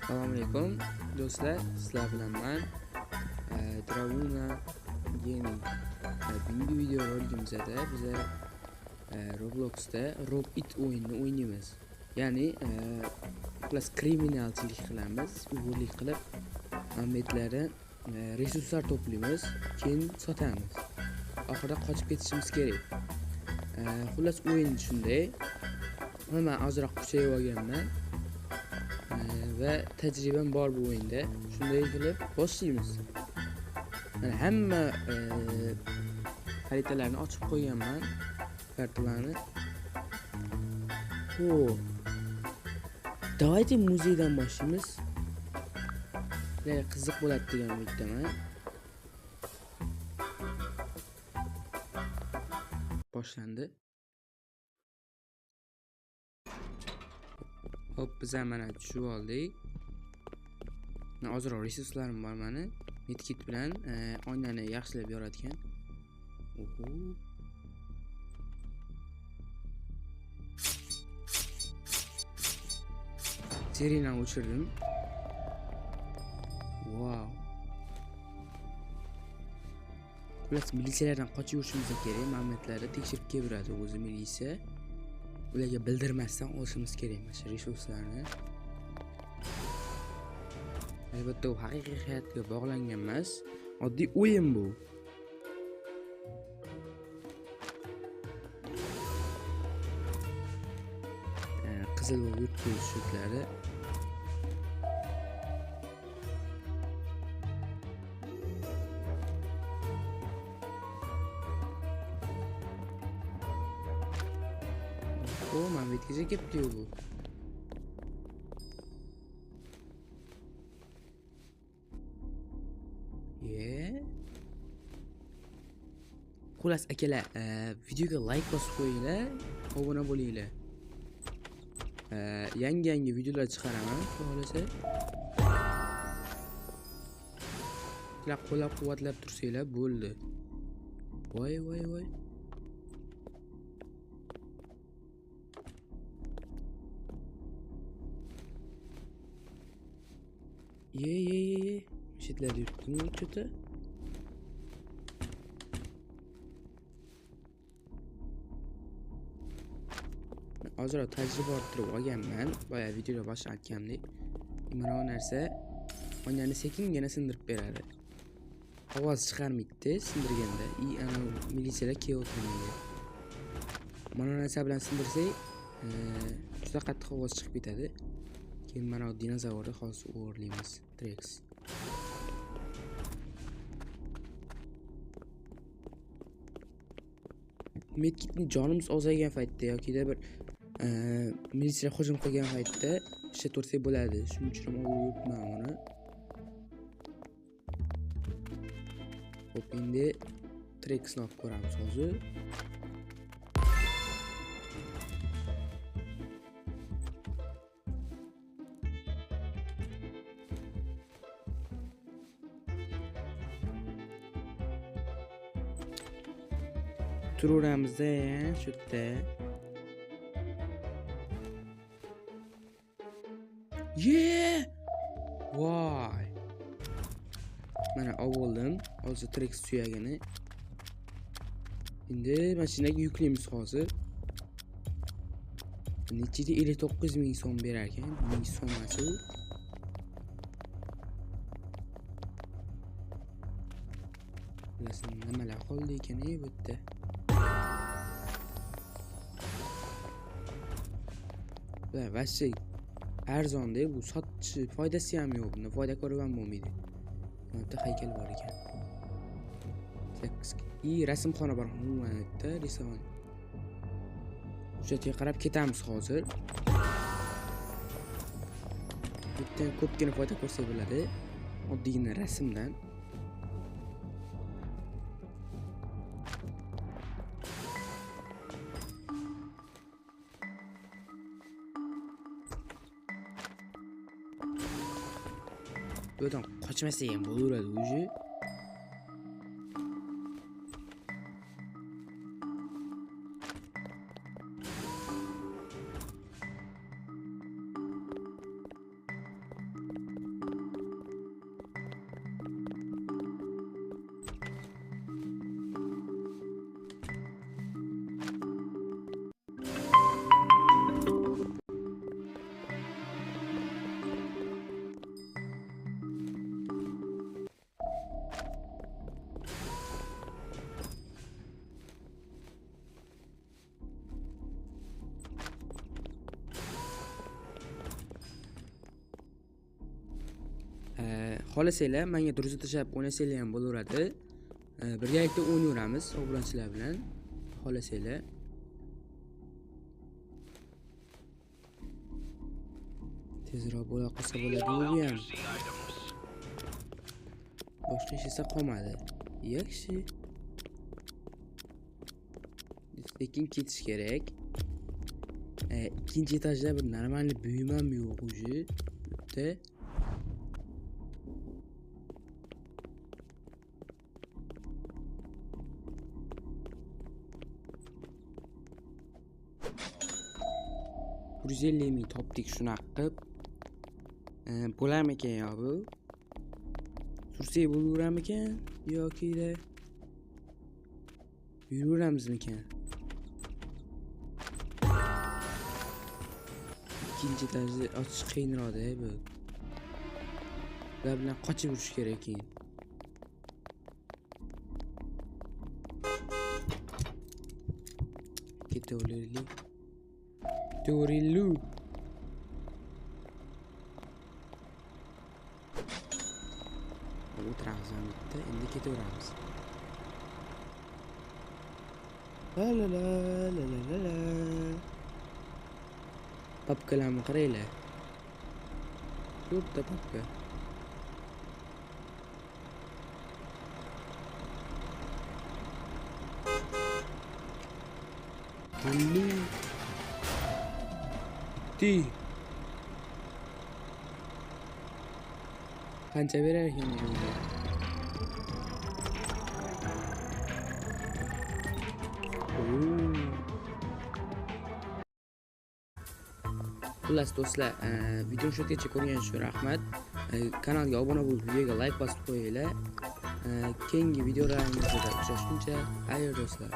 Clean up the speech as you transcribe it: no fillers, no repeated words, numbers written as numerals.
Assalomu alaykum do'stlar, sizlar bilan men Dravuna Gaming. Bugungi videoroligimizda biz Robloxda Rob It o'yinini o'ynaymiz. Ya'ni plus kriminalchilik qilamiz, o'g'irlik qilib mamlakatlarni resurslar to'playmiz, keyin sotamiz. Oxirida qochib ketishimiz kerak. Xullas o'yin shunday. Men ozroq kuchayib olganman. Ve tecrübem var bu oyunda. Shunday qilib boshlaymiz. Mana hamma xaritalarni ochib qo'yganman, kartalarni. Xo'p. Давайте muzeydan boshlaymiz. Qiziq bo'ladi degan umiddaman. Boshlandi. Hop, biz mana tushib oldik. Ozroq resurslarim bor meni. Medkit bilan oynani yaxshilab yoratgan. Oho. Sirenani o'chirdim. Wow. Xullas militsiyalardan qochib yurishimiz kerak. Mamlakatlarni tekshirib keladi o'zi militsiya. Ularga bildirmasdan olishimiz kerak mana shu resurslarni. Albatta u haqiqiy hayotga bog'langan emas, oddiy o'yin bu. Qizil va yurtli shutlari. O, men bitkize keptiyor bu. Xullas akalar, videoga like bosib qo'yinglar, obuna bo'linglar. Yangi videolar chiqaraman, xohlasa. Sizlar qo'llab-quvvatlab tursanglar bo'ldi. Voy. Ye. Shitlar yurtdim o'chita. Ozroq tajriba orttirib olganman. Boya videoda boshida aytgandek. Mana bu narsa oynani sekingina sindirib beradi. Ovoz chiqarmaydi sindirganda. Ana militsiyalar kelib o'tirmaydi. Mana bu narsa bilan sindirsak, juda qattiq ovoz chiqib ketadi. Keyin mana bu dinozavrni hozir o'g'irlaymiz. T-Rex. Medkitni jonimiz ozaygan paytda yoki bir militsiya hujum qilgan paytda ishlatursak bo'ladi. Shuning uchun olib yuribman uni. Hop, endi T-Rexni olib ko'ramiz hozir. Turaveramizda, shu yerda. Voy. Mana oldim. Hozir T-Rex suyagini. Endi mashinaga yuklaymiz hozir. Nechida 59,000 so'm berar ekan. 1000 so'm asu. Bilasizmi nimalar qoldi ekan bu yerda? Vashsi arzonda bu sotish foydasi ham yo'q. Buni foyda ko'rib ham bo'lmaydi. Bunda haykal bor ekan. Rasmxona bor. Umuman yerda risolat. O'shaga qarab ketamiz hozir. Bitta ko'pgina foyda ko'rsak bo'ladi. Oddiygina rasmdan. Bu yerdan qochmasa ham bo'laveradi o'zi. xohlasanglar menga durust tashlab o'ynasanglar ham bo'laveradi. Birgalikda o'ynaveramiz obunachilar bilan. Xohlasanglar. Tezroq bo'la qolsa bo'ladi bu ham. Boshqa ish esa qolmadi. Yaxshi. Lekin ketish kerak. İkinci etajda bir normal büyümem yo'q уже. Bitta. Güzelliğimi topdik şuna qilib. Bo'larmikan yo bu? Sursak bo'laveramikan yoki de yuraveramizmikan? İkinci etajda ochish qiyinroq-da bu. Ular bilan qochib yurish kerak keyin. Ketaveraylik. Ketaveraylik. O'tiramiz bitta, endi ketaveramiz. La la la la la la la. Papkalarni qaranglar. To'rtta papka. Qanday? Qancha berar ekan bunga? Xullas do'stlar, video shu yergacha ko'rganingiz uchun rahmat. Kanalga obuna bo'lib, videoga like bosib qo'yinglar. Keyingi videolarimizda uchrashguncha, xayr do'stlar.